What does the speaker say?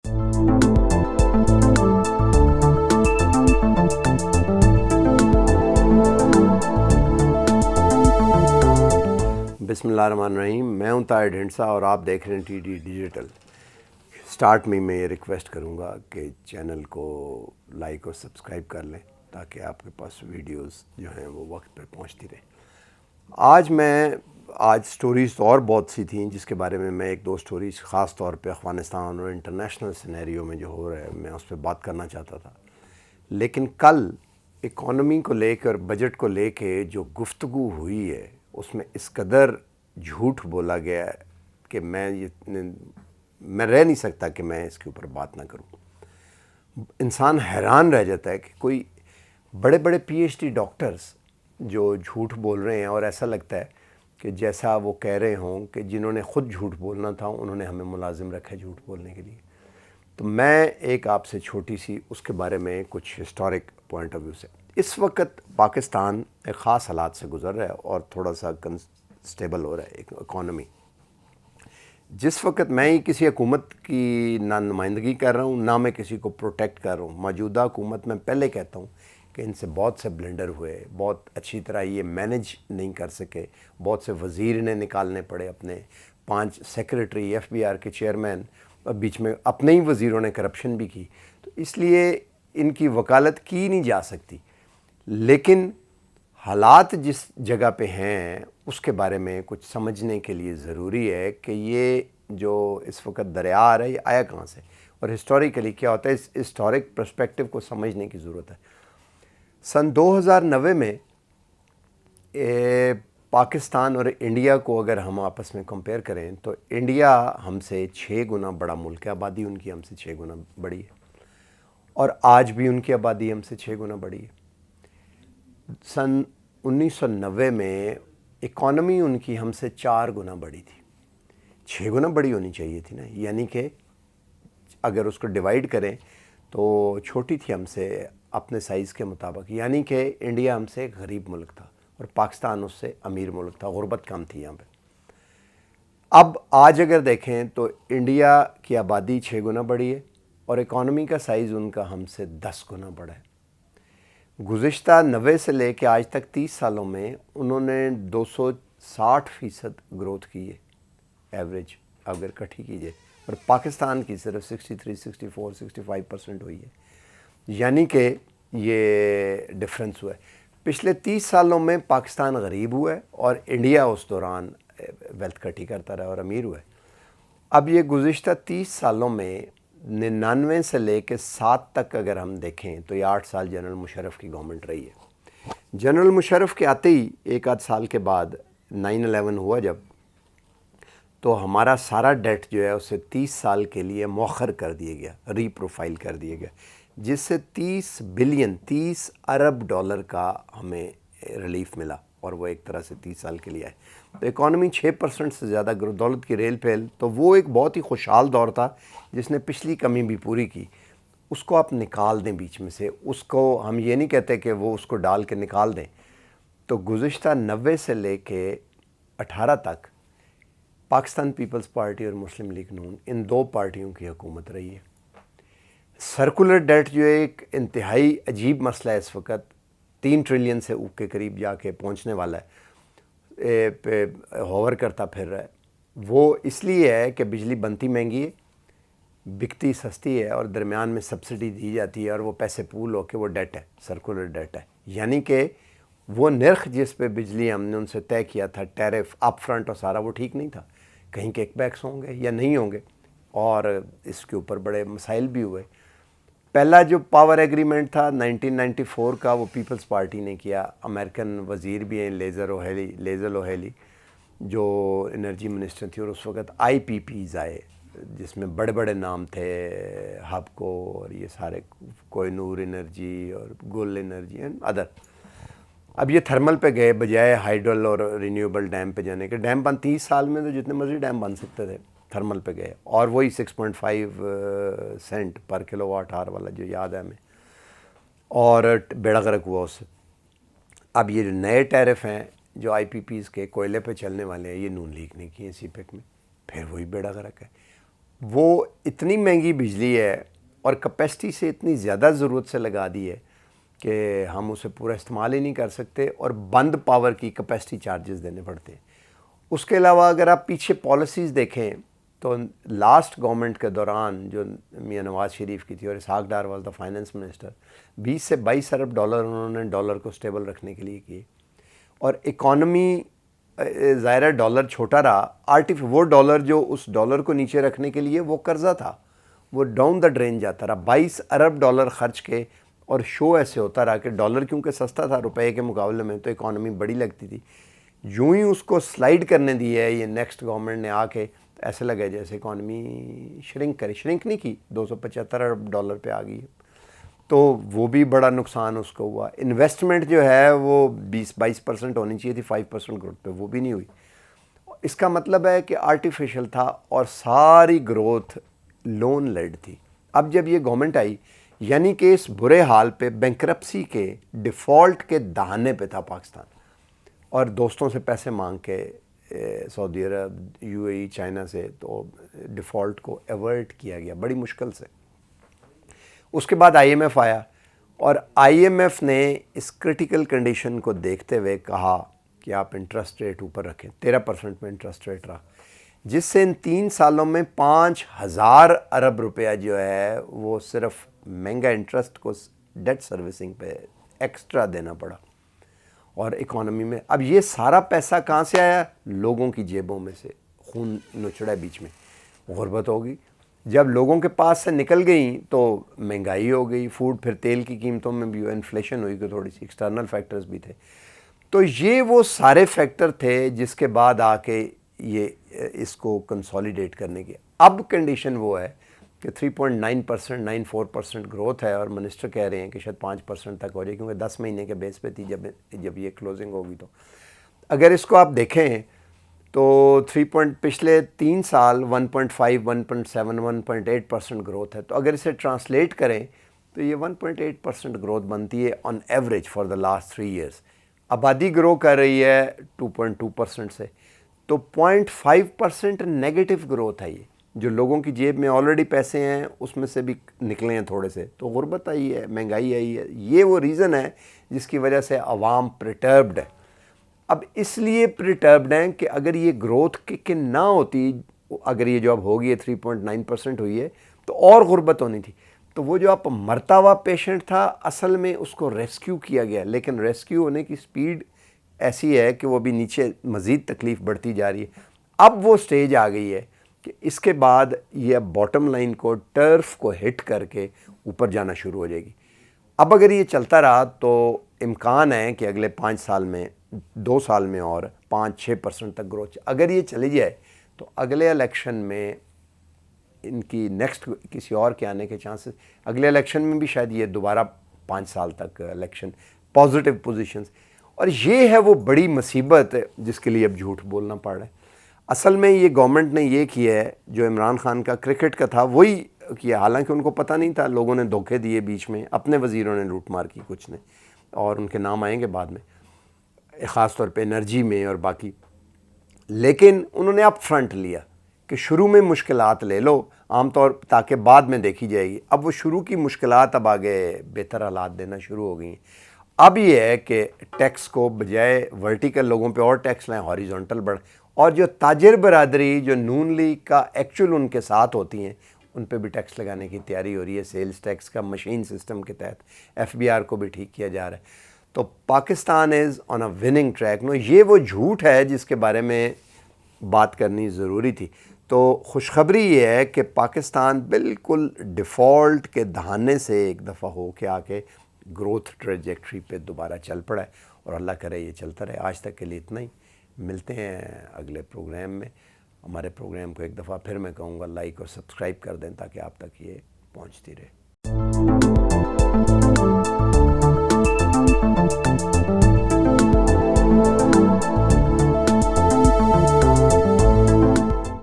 बिस्मिल्लाहिर्रहमानिर्रहीम। मैं हूं ताहिर ढिंडसा और आप देख रहे हैं टीडी डिजिटल। स्टार्ट में मैं ये रिक्वेस्ट करूंगा कि चैनल को लाइक और सब्सक्राइब कर लें ताकि आपके पास वीडियोस जो हैं वो वक्त पे पहुंचती रहें। आज स्टोरीज़ तो और बहुत सी थी जिसके बारे में मैं एक दो स्टोरीज़ ख़ास तौर पे अफ़गानिस्तान और इंटरनेशनल सिनेरियो में जो हो रहा है मैं उस पर बात करना चाहता था, लेकिन कल इकॉनमी को लेकर बजट को लेके जो गुफ्तगू हुई है उसमें इस कदर झूठ बोला गया है कि मैं रह नहीं सकता कि मैं इसके ऊपर बात ना करूं। इंसान हैरान रह जाता है कि कोई बड़े बड़े पीएचडी डॉक्टर्स जो झूठ बोल रहे हैं और ऐसा लगता है कि जैसा वो कह रहे हों कि जिन्होंने ख़ुद झूठ बोलना था उन्होंने हमें मुलाजिम रखा है झूठ बोलने के लिए। तो मैं एक आपसे छोटी सी उसके बारे में कुछ हिस्टोरिक पॉइंट ऑफ व्यू से, इस वक्त पाकिस्तान एक ख़ास हालात से गुज़र रहा है और थोड़ा सा स्टेबल हो रहा है एक इकॉनमी। जिस वक्त मैं ही किसी हुकूमत की ना नुमाइंदगी कर रहा हूँ ना मैं किसी को प्रोटेक्ट कर रहा हूँ, मौजूदा हुकूमत में पहले कहता हूँ कि इनसे बहुत से ब्लेंडर हुए, बहुत अच्छी तरह ये मैनेज नहीं कर सके, बहुत से वज़ीर इन्हें निकालने पड़े, अपने 5 सेक्रेटरी एफबीआर के चेयरमैन, बीच में अपने ही वज़ीरों ने करप्शन भी की, तो इसलिए इनकी वकालत की नहीं जा सकती। लेकिन हालात जिस जगह पे हैं उसके बारे में कुछ समझने के लिए ज़रूरी है कि ये जो इस वक्त दरिया आ रहा है ये आया कहाँ से और हिस्टोरिकली क्या होता है, इस हिस्टोरिक पर्सपेक्टिव को समझने की ज़रूरत है। सन 2009 में पाकिस्तान और इंडिया को अगर हम आपस में कंपेयर करें तो इंडिया हमसे 6 गुना बड़ा मुल्क है, आबादी उनकी हमसे 6 गुना बड़ी है और आज भी उनकी आबादी हमसे 6 गुना बड़ी है। सन 1990 में इकॉनमी उनकी हमसे 4 गुना बड़ी थी, 6 गुना बड़ी होनी चाहिए थी ना, यानी कि अगर उसको डिवाइड करें तो छोटी थी हमसे अपने साइज़ के मुताबिक, यानी कि इंडिया हमसे एक गरीब मुल्क था और पाकिस्तान उससे अमीर मुल्क था, गुर्बत कम थी यहाँ पे। अब आज अगर देखें तो इंडिया की आबादी 6 गुना बड़ी है और इकॉनमी का साइज़ उनका हमसे 10 गुना बड़ा है। गुज़िश्ता 90 से लेकर आज तक 30 सालों में उन्होंने 260% ग्रोथ की है एवरेज अगर इकट्ठी कीजिए, और पाकिस्तान की सिर्फ 63, 64, 65% हुई है, यानी कि ये डिफरेंस हुआ है। पिछले 30 सालों में पाकिस्तान गरीब हुआ है और इंडिया उस दौरान वेल्थ इकट्ठी करता रहा और अमीर हुआ है। अब ये गुज़िश्ता 30 सालों में 99 से लेकर 7 तक अगर हम देखें तो ये 8 साल जनरल मुशर्रफ की गवर्नमेंट रही है। जनरल मुशर्रफ के आते ही एक आध साल के बाद 9/11 हुआ जब, तो हमारा सारा डेट जो है उसे 30 साल के लिए मौखर कर दिया गया, रीप्रोफाइल कर दिया गया, जिससे 30 अरब डॉलर का हमें रिलीफ मिला और वो एक तरह से 30 साल के लिए आए। तो इकॉनमी 6% से ज़्यादा ग्रोथ, दौलत की रेल फैल, तो वो एक बहुत ही खुशहाल दौर था जिसने पिछली कमी भी पूरी की। उसको आप निकाल दें बीच में से, उसको हम ये नहीं कहते कि वो उसको डाल के निकाल दें। तो गुज़िश्ता 90 से लेके 18 तक पाकिस्तान पीपल्स पार्टी और मुस्लिम लीग नून इन 2 पार्टियों की हुकूमत रही है। सर्कुलर डेट जो एक इंतहाई अजीब मसला है, इस वक्त 3 ट्रिलियन से के करीब जाके पहुंचने वाला है, पे होवर करता फिर रहा है। वो इसलिए है कि बिजली बनती महंगी है, बिकती सस्ती है और दरमियान में सब्सिडी दी जाती है और वो पैसे पूल होकर वो डेट है, सर्कुलर डेट है, यानी कि वो नर्ख जिस पे बिजली हमने उनसे तय किया था, टैरिफ अप फ्रंट और सारा, वो ठीक नहीं था। कहीं किकबैक्स होंगे या नहीं होंगे और इसके ऊपर बड़े मसाइल भी हुए। पहला जो पावर एग्रीमेंट था 1994 का, वो पीपल्स पार्टी ने किया। अमेरिकन वज़ीर भी हैं लेज़र ओहेली जो एनर्जी मिनिस्टर थी, और उस वक्त IPPs आए जिसमें बड़े बड़े नाम थे, हबको और ये सारे, कोहिनूर एनर्जी और गुल एनर्जी एंड अदर। अब ये थर्मल पे गए बजाय हाइड्रल और रिन्यूएबल डैम पे जाने के। डैम बन 30 साल में तो जितने मर्जी डैम बन सकते थे, थर्मल पे गए और वही 6.5 सेंट पर किलोवाट आवर वाला जो याद है हमें, और बेड़ा गर्क हुआ उससे। अब ये जो नए टैरिफ हैं जो IPPs के कोयले पे चलने वाले हैं, ये नून लीग ने किए CPEC में, फिर वही बेड़ा गर्क है। وہ اتنی مہنگی بجلی ہے اور کیپیسٹی سے اتنی زیادہ ضرورت سے لگا دی ہے کہ ہم اسے پورا استعمال ہی نہیں کر سکتے اور بند پاور کی کیپیسٹی چارجز دینے پڑتے ہیں. اس کے علاوہ اگر آپ پیچھے پالیسیز دیکھیں تو لاسٹ گورنمنٹ کے دوران جو میاں نواز شریف کی تھی اور Ishaq Dar was the finance minister, 20 سے 22 ارب ڈالر انہوں نے ڈالر کو سٹیبل رکھنے کے لیے کیے. اور اکانومی ظاہر ڈالر چھوٹا رہا, وہ ڈالر جو اس ڈالر کو نیچے رکھنے کے لیے وہ قرضہ تھا, وہ ڈاؤن دا ڈرین جاتا رہا. 22 ارب ڈالر خرچ کے اور شو ایسے ہوتا رہا کہ ڈالر کیونکہ سستا تھا روپے کے مقابلے میں تو اکانومی بڑی لگتی تھی. یوں ہی اس کو سلائیڈ کرنے دی ہے یہ نیکسٹ گورنمنٹ نے آ کے, ایسے لگے جیسے اکانومی شرنک نہیں کی, 275 ارب ڈالر پہ آ گئی. تو وہ بھی بڑا نقصان اس کو ہوا. انویسٹمنٹ جو ہے وہ 20-22% ہونی چاہیے تھی 5% گروتھ پہ, وہ بھی نہیں ہوئی. اس کا مطلب ہے کہ آرٹیفیشل تھا اور ساری گروتھ لون لیڈ تھی. اب جب یہ گورنمنٹ آئی یعنی کہ اس برے حال پہ بینکرپسی کے ڈیفالٹ کے دہانے پہ تھا پاکستان, اور دوستوں سے پیسے مانگ کے سعودی عرب, یو اے ای, چائنا سے, تو ڈیفالٹ کو ایورٹ کیا گیا بڑی مشکل سے. اس کے بعد IMF آیا اور IMF نے اس کرٹیکل کنڈیشن کو دیکھتے ہوئے کہا کہ آپ انٹرسٹ ریٹ اوپر رکھیں. 13% میں انٹرسٹ ریٹ رہا, جس سے ان 3 سالوں میں 5,000 ارب روپیہ جو ہے وہ صرف مہنگا انٹرسٹ کو ڈیٹ سروسنگ پہ ایکسٹرا دینا پڑا. اور اکانومی میں اب یہ سارا پیسہ کہاں سے آیا؟ لوگوں کی جیبوں میں سے. خون نچڑا بیچ میں, غربت ہوگی. جب لوگوں کے پاس سے نکل گئیں تو مہنگائی ہو گئی, فوڈ, پھر تیل کی قیمتوں میں بھی انفلیشن ہوئی کہ تھوڑی سی ایکسٹرنل فیکٹرز بھی تھے. تو یہ وہ سارے فیکٹر تھے جس کے بعد آ کے یہ اس کو کنسولیڈیٹ کرنے کی. اب کنڈیشن وہ ہے کہ 3.9%, 9.4% گروتھ ہے, اور منسٹر کہہ رہے ہیں کہ شاید 5% تک ہو جائے کیونکہ 10 مہینے کے بیس پہ تھی جب یہ کلوزنگ ہوگی. تو اگر اس کو آپ دیکھیں تو پچھلے 3 سال 1.5, 1.7, 1.8% گروتھ ہے. تو اگر اسے ٹرانسلیٹ کریں تو یہ 1.8% گروتھ بنتی ہے on average for the last 3 years. آبادی گرو کر رہی ہے 2.2% سے, تو 0.5% نیگیٹو گروتھ ہے یہ. جو لوگوں کی جیب میں آلریڈی پیسے ہیں اس میں سے بھی نکلے ہیں تھوڑے سے, تو غربت آئی ہے, مہنگائی آئی ہے. یہ وہ ریزن ہے جس کی وجہ سے عوام پرٹربڈ ہے. اب اس لیے پرٹربڈ ہیں کہ اگر یہ گروتھ کہ نہ ہوتی, اگر یہ جو اب ہوگی ہے 3.9% ہوئی ہے, تو اور غربت ہونی تھی. تو وہ جو آپ مرتا ہوا پیشنٹ تھا اصل میں اس کو ریسکیو کیا گیا, لیکن ریسکیو ہونے کی سپیڈ ایسی ہے کہ وہ بھی نیچے مزید تکلیف بڑھتی جا رہی ہے. اب وہ سٹیج آ گئی ہے کہ اس کے بعد یہ باٹم لائن کو, ٹرف کو ہٹ کر کے اوپر جانا شروع ہو جائے گی. اب اگر یہ چلتا رہا تو امکان ہے کہ اگلے 5 سال میں, 2 سال میں اور 5-6% تک گروتھ. اگر یہ چلی جائے تو اگلے الیکشن میں ان کی نیکسٹ کسی اور کے آنے کے چانسز, اگلے الیکشن میں بھی شاید یہ دوبارہ 5 سال تک الیکشن پازیٹیو پوزیشنز. اور یہ ہے وہ بڑی مصیبت جس کے لیے اب جھوٹ بولنا پڑ رہا ہے. اصل میں یہ گورنمنٹ نے یہ کیا ہے جو عمران خان کا کرکٹ کا تھا وہی کیا, حالانکہ ان کو پتہ نہیں تھا, لوگوں نے دھوکے دیے بیچ میں, اپنے وزیروں نے لوٹ مار کی کچھ نے, اور ان کے نام آئیں گے بعد میں, خاص طور پہ انرجی میں اور باقی. لیکن انہوں نے اپ فرنٹ لیا کہ شروع میں مشکلات لے لو عام طور تاکہ بعد میں دیکھی جائے گی. اب وہ شروع کی مشکلات اب آگے بہتر حالات دینا شروع ہو گئی ہیں. اب یہ ہے کہ ٹیکس کو بجائے ورٹیکل لوگوں پہ اور ٹیکس لائیں, ہاریزونٹل بڑھ, اور جو تاجر برادری جو نون لیگ کا ایکچول ان کے ساتھ ہوتی ہیں ان پہ بھی ٹیکس لگانے کی تیاری ہو رہی ہے. سیلز ٹیکس کا مشین سسٹم کے تحت FBR کو بھی ٹھیک کیا جا رہا ہے. تو پاکستان از آن اے وننگ ٹریک. نو, یہ وہ جھوٹ ہے جس کے بارے میں بات کرنی ضروری تھی. تو خوشخبری یہ ہے کہ پاکستان بالکل ڈیفالٹ کے دہانے سے ایک دفعہ ہو کے آ کے گروتھ ٹریجیکٹری پہ دوبارہ چل پڑا ہے, اور اللہ کرے یہ چلتا رہے. آج تک کے لیے اتنا ہی. ملتے ہیں اگلے پروگرام میں. ہمارے پروگرام کو ایک دفعہ پھر میں کہوں گا لائک اور سبسکرائب کر دیں تاکہ آپ تک یہ پہنچتی رہے.